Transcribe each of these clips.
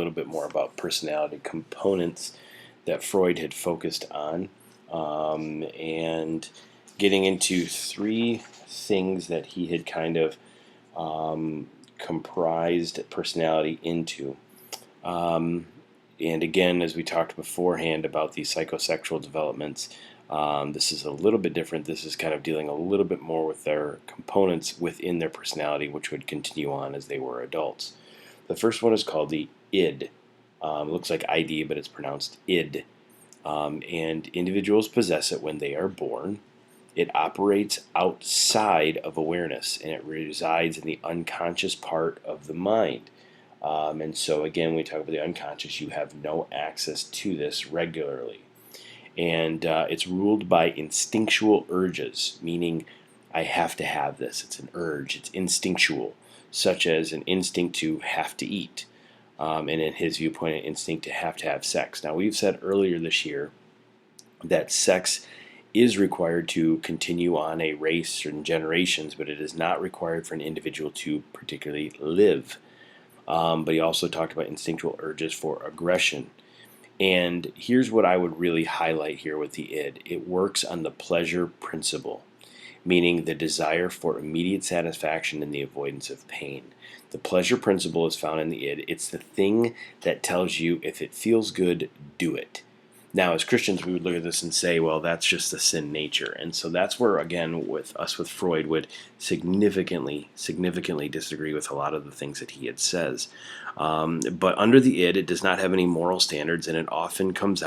little bit more about personality components that Freud had focused on, and getting into three things that he had kind of comprised personality into. And again, as we talked beforehand about these psychosexual developments, this is a little bit different. This is kind of dealing a little bit more with their components within their personality, which would continue on as they were adults. The first one is called the id. It looks like ID, but it's pronounced id. And individuals possess it when they are born. It operates outside of awareness, and it resides in the unconscious part of the mind. And so, again, when we talk about the unconscious, you have no access to this regularly. And it's ruled by instinctual urges, meaning I have to have this. It's an urge. It's instinctual, such as an instinct to have to eat. And in his viewpoint, an instinct to have sex. Now, we've said earlier this year that sex is required to continue on a race or in generations, but it is not required for an individual to particularly live. But he also talked about instinctual urges for aggression. And here's what I would really highlight here with the id. It works on the pleasure principle, meaning the desire for immediate satisfaction and the avoidance of pain. The pleasure principle is found in the id. It's the thing that tells you if it feels good, do it. Now, as Christians, we would look at this and say, well, that's just the sin nature. And so that's where, again, with Freud would significantly disagree with a lot of the things that he had says. But under the id, it does not have any moral standards, and it often comes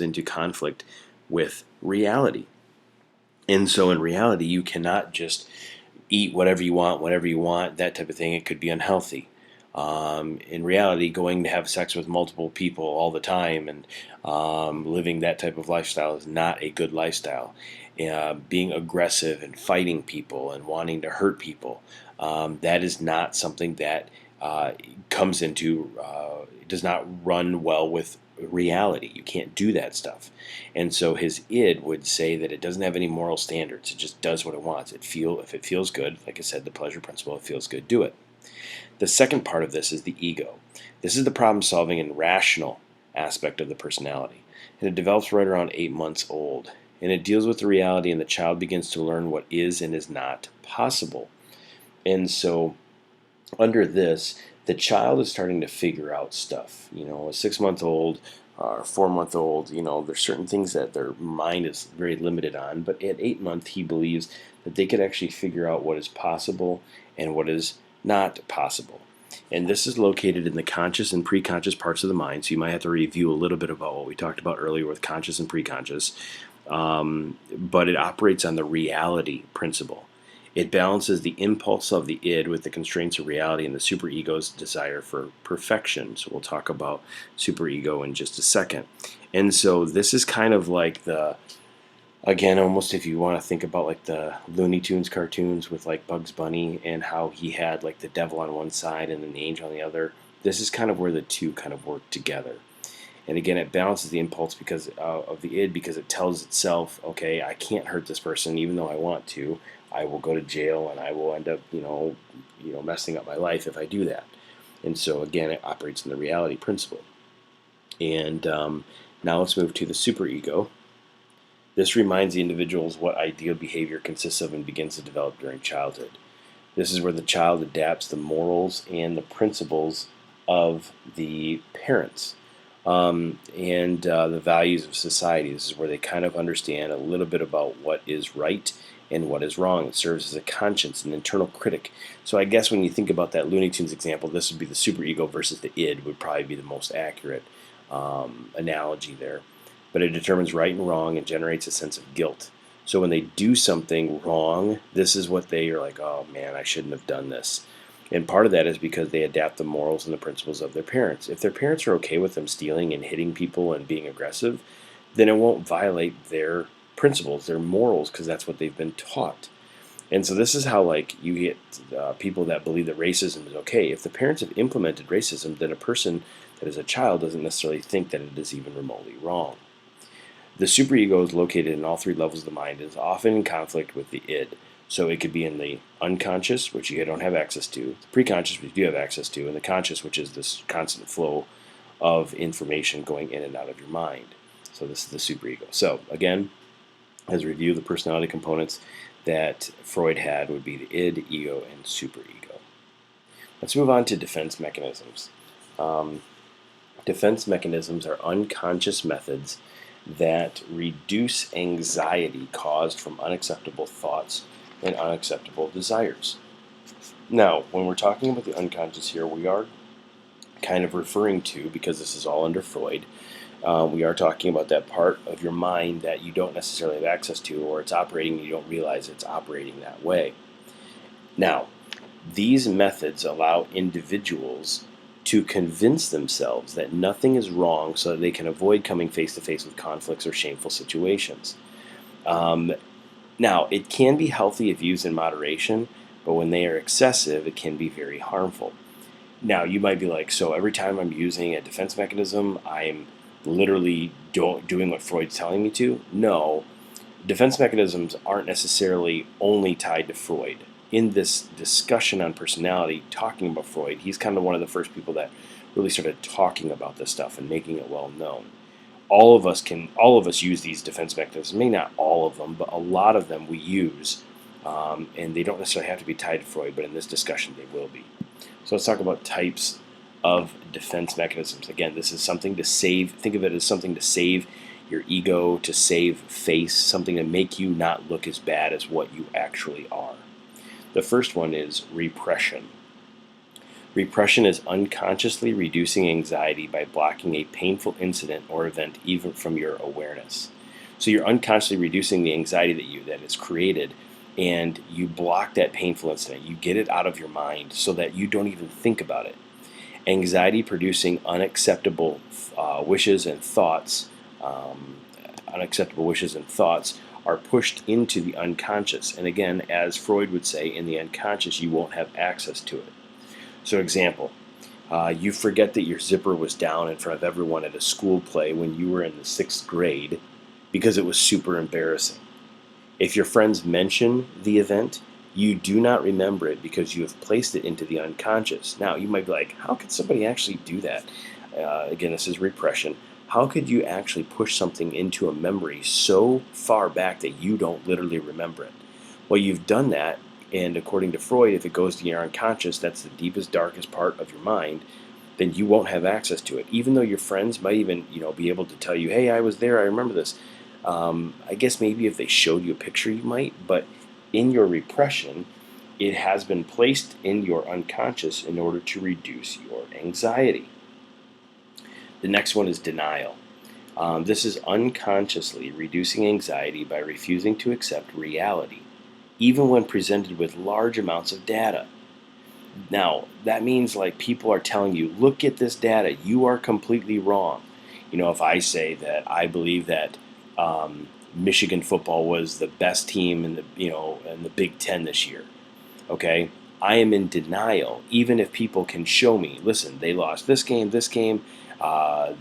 into conflict with reality. And so in reality, you cannot just eat whatever you want, that type of thing. It could be unhealthy. In reality, going to have sex with multiple people all the time and living that type of lifestyle is not a good lifestyle. Being aggressive and fighting people and wanting to hurt people, that is not something that does not run well with reality. You can't do that stuff. And so his id would say that it doesn't have any moral standards. It just does what it wants. If it feels good, like I said, the pleasure principle, it feels good, do it. The second part of this is the ego. This is the problem-solving and rational aspect of the personality. And it develops right around 8 months old. And it deals with the reality, and the child begins to learn what is and is not possible. And so under this, the child is starting to figure out stuff. A 6-month-old or 4-month-old, there's certain things that their mind is very limited on. But at 8 months, he believes that they could actually figure out what is possible and what is not possible. And this is located in the conscious and preconscious parts of the mind, so you might have to review a little bit about what we talked about earlier with conscious and preconscious. But it operates on the reality principle. It balances the impulse of the id with the constraints of reality and the superego's desire for perfection. So we'll talk about superego in just a second. And so this is kind of like again, almost if you want to think about like the Looney Tunes cartoons with like Bugs Bunny and how he had like the devil on one side and then the angel on the other. This is kind of where the two kind of work together. And again, it balances the impulse because of the id, because it tells itself, okay, I can't hurt this person even though I want to. I will go to jail and I will end up, messing up my life if I do that. And so again, it operates in the reality principle. And now let's move to the superego. This reminds the individuals what ideal behavior consists of and begins to develop during childhood. This is where the child adapts the morals and the principles of the parents and the values of society. This is where they kind of understand a little bit about what is right and what is wrong. It serves as a conscience, an internal critic. So I guess when you think about that Looney Tunes example, this would be the superego versus the id would probably be the most accurate analogy there. But it determines right and wrong and generates a sense of guilt. So when they do something wrong, this is what they are like, oh man, I shouldn't have done this. And part of that is because they adapt the morals and the principles of their parents. If their parents are okay with them stealing and hitting people and being aggressive, then it won't violate their principles, their morals, because that's what they've been taught. And so this is how like you get people that believe that racism is okay. If the parents have implemented racism, then a person that is a child doesn't necessarily think that it is even remotely wrong. The superego is located in all three levels of the mind and is often in conflict with the id. So it could be in the unconscious, which you don't have access to, the preconscious, which you do have access to, and the conscious, which is this constant flow of information going in and out of your mind. So this is the superego. So again, as a review, the personality components that Freud had would be the id, ego, and superego. Let's move on to defense mechanisms. Defense mechanisms are unconscious methods that reduce anxiety caused from unacceptable thoughts and unacceptable desires. Now, when we're talking about the unconscious here, we are kind of referring to, because this is all under Freud, we are talking about that part of your mind that you don't necessarily have access to, or it's operating and you don't realize it's operating that way. Now, these methods allow individuals to convince themselves that nothing is wrong so that they can avoid coming face to face with conflicts or shameful situations. Now, it can be healthy if used in moderation, but when they are excessive, it can be very harmful. Now, you might be like, so every time I'm using a defense mechanism, I'm literally doing what Freud's telling me to? No, defense mechanisms aren't necessarily only tied to Freud. In this discussion on personality, talking about Freud, he's kind of one of the first people that really started talking about this stuff and making it well known. All of us use these defense mechanisms. Maybe not all of them, but a lot of them we use, and they don't necessarily have to be tied to Freud, but in this discussion they will be. So let's talk about types of defense mechanisms. Again, this is something to save. Think of it as something to save your ego, to save face, something to make you not look as bad as what you actually are. The first one is repression. Repression is unconsciously reducing anxiety by blocking a painful incident or event even from your awareness. So you're unconsciously reducing the anxiety that is created, and you block that painful incident. You get it out of your mind so that you don't even think about it. Anxiety producing unacceptable wishes and thoughts, are pushed into the unconscious. And again, as Freud would say, in the unconscious, you won't have access to it. So example, you forget that your zipper was down in front of everyone at a school play when you were in the 6th grade because it was super embarrassing. If your friends mention the event, you do not remember it because you have placed it into the unconscious. Now, you might be like, how could somebody actually do that? Again, this is repression. How could you actually push something into a memory so far back that you don't literally remember it? Well, you've done that, and according to Freud, if it goes to your unconscious, that's the deepest, darkest part of your mind, then you won't have access to it. Even though your friends might even, be able to tell you, hey, I was there, I remember this. I guess maybe if they showed you a picture, you might, but in your repression, it has been placed in your unconscious in order to reduce your anxiety. The next one is denial. This is unconsciously reducing anxiety by refusing to accept reality, even when presented with large amounts of data. Now, that means like people are telling you, look at this data, you are completely wrong. If I say that I believe that Michigan football was the best team in the Big Ten this year, okay? I am in denial, even if people can show me, listen, they lost this game,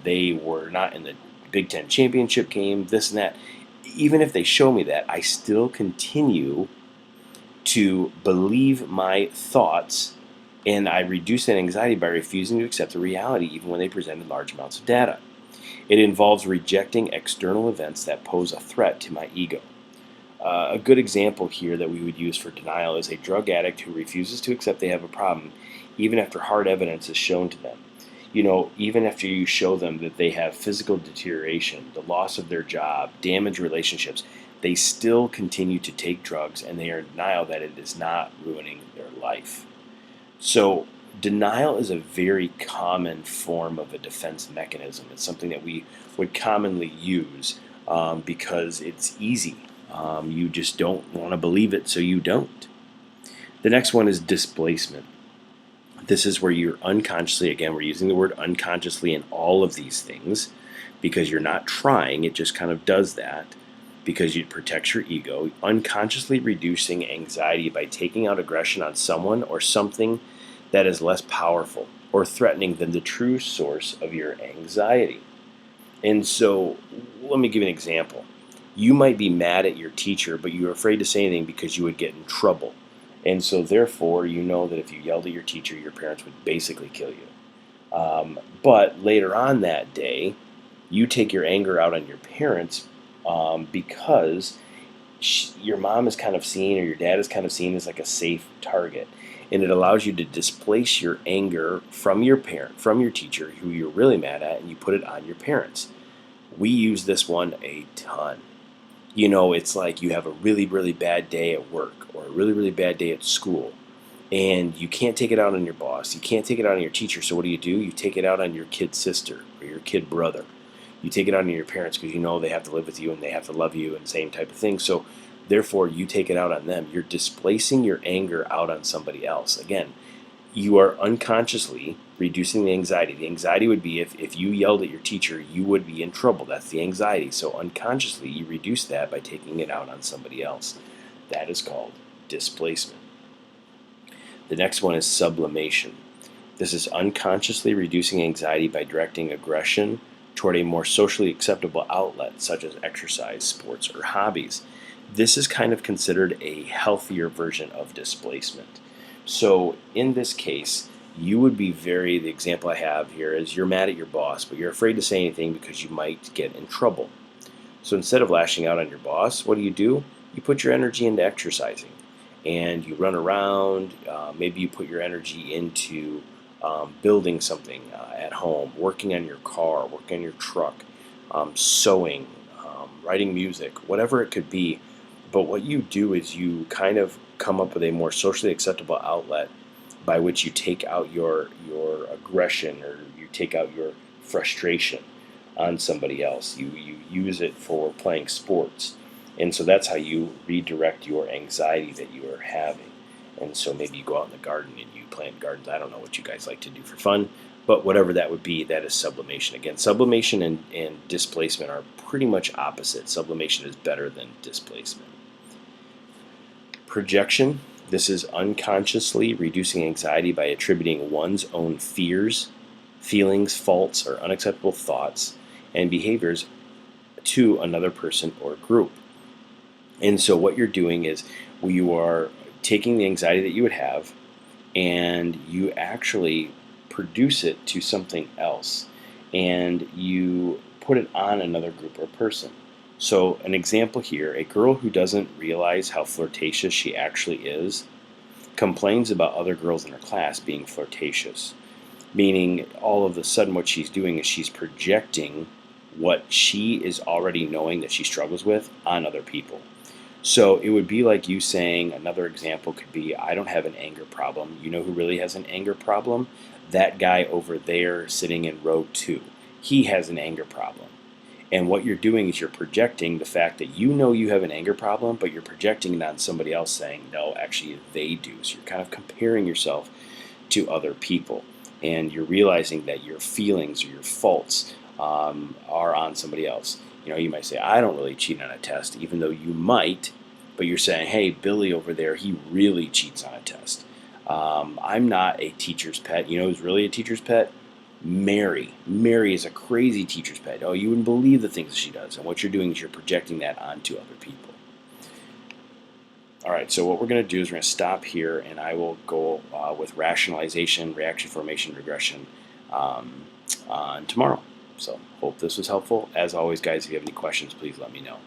they were not in the Big Ten championship game, this and that. Even if they show me that, I still continue to believe my thoughts, and I reduce that anxiety by refusing to accept the reality even when they presented large amounts of data. It involves rejecting external events that pose a threat to my ego. A good example here that we would use for denial is a drug addict who refuses to accept they have a problem, even after hard evidence is shown to them. Even after you show them that they have physical deterioration, the loss of their job, damaged relationships, they still continue to take drugs, and they are in denial that it is not ruining their life. So denial is a very common form of a defense mechanism. It's something that we would commonly use because it's easy. You just don't want to believe it, so you don't. The next one is displacement. This is where you're unconsciously, again, we're using the word unconsciously in all of these things because you're not trying, it just kind of does that because it protects your ego, unconsciously reducing anxiety by taking out aggression on someone or something that is less powerful or threatening than the true source of your anxiety. And so, let me give you an example. You might be mad at your teacher, but you're afraid to say anything because you would get in trouble. And so, therefore, you know that if you yelled at your teacher, your parents would basically kill you. But later on that day, you take your anger out on your parents because your mom is kind of seen or your dad is kind of seen as like a safe target. And it allows you to displace your anger from your parent, from your teacher, who you're really mad at, and you put it on your parents. We use this one a ton. It's like you have a really, really bad day at work or a really, really bad day at school, and you can't take it out on your boss. You can't take it out on your teacher. So what do? You take it out on your kid sister or your kid brother. You take it out on your parents because you know they have to live with you and they have to love you and same type of thing. So therefore, you take it out on them. You're displacing your anger out on somebody else. Again, you are unconsciously reducing the anxiety. The anxiety would be if you yelled at your teacher, you would be in trouble. That's the anxiety. So unconsciously, you reduce that by taking it out on somebody else. That is called displacement. The next one is sublimation. This is unconsciously reducing anxiety by directing aggression toward a more socially acceptable outlet, such as exercise, sports, or hobbies. This is kind of considered a healthier version of displacement. So in this case, you would be the example I have here is you're mad at your boss, but you're afraid to say anything because you might get in trouble. So instead of lashing out on your boss, what do? You put your energy into exercising and you run around. Maybe you put your energy into building something at home, working on your car, working on your truck, sewing, writing music, whatever it could be. But what you do is you kind of come up with a more socially acceptable outlet by which you take out your aggression or you take out your frustration on somebody else. You use it for playing sports. And so that's how you redirect your anxiety that you are having. And so maybe you go out in the garden and you plant gardens. I don't know what you guys like to do for fun, but whatever that would be, that is sublimation. Again, sublimation and displacement are pretty much opposite. Sublimation is better than displacement. Projection. This is unconsciously reducing anxiety by attributing one's own fears, feelings, faults, or unacceptable thoughts and behaviors to another person or group. And so what you're doing is you are taking the anxiety that you would have and you actually produce it to something else and you put it on another group or person. So an example here, a girl who doesn't realize how flirtatious she actually is complains about other girls in her class being flirtatious, meaning all of a sudden what she's doing is she's projecting what she is already knowing that she struggles with on other people. So it would be like you saying, another example could be, I don't have an anger problem. You know who really has an anger problem? That guy over there sitting in row 2. He has an anger problem. And what you're doing is you're projecting the fact that you know you have an anger problem, but you're projecting it on somebody else saying, no, actually they do. So you're kind of comparing yourself to other people. And you're realizing that your feelings or your faults are on somebody else. You might say, I don't really cheat on a test, even though you might, but you're saying, hey, Billy over there, he really cheats on a test. I'm not a teacher's pet. You know who's really a teacher's pet? Mary. Mary is a crazy teacher's pet. Oh, you wouldn't believe the things she does. And what you're doing is you're projecting that onto other people. All right, so what we're going to do is we're going to stop here, and I will go with rationalization, reaction formation, regression on tomorrow. So hope this was helpful. As always, guys, if you have any questions, please let me know.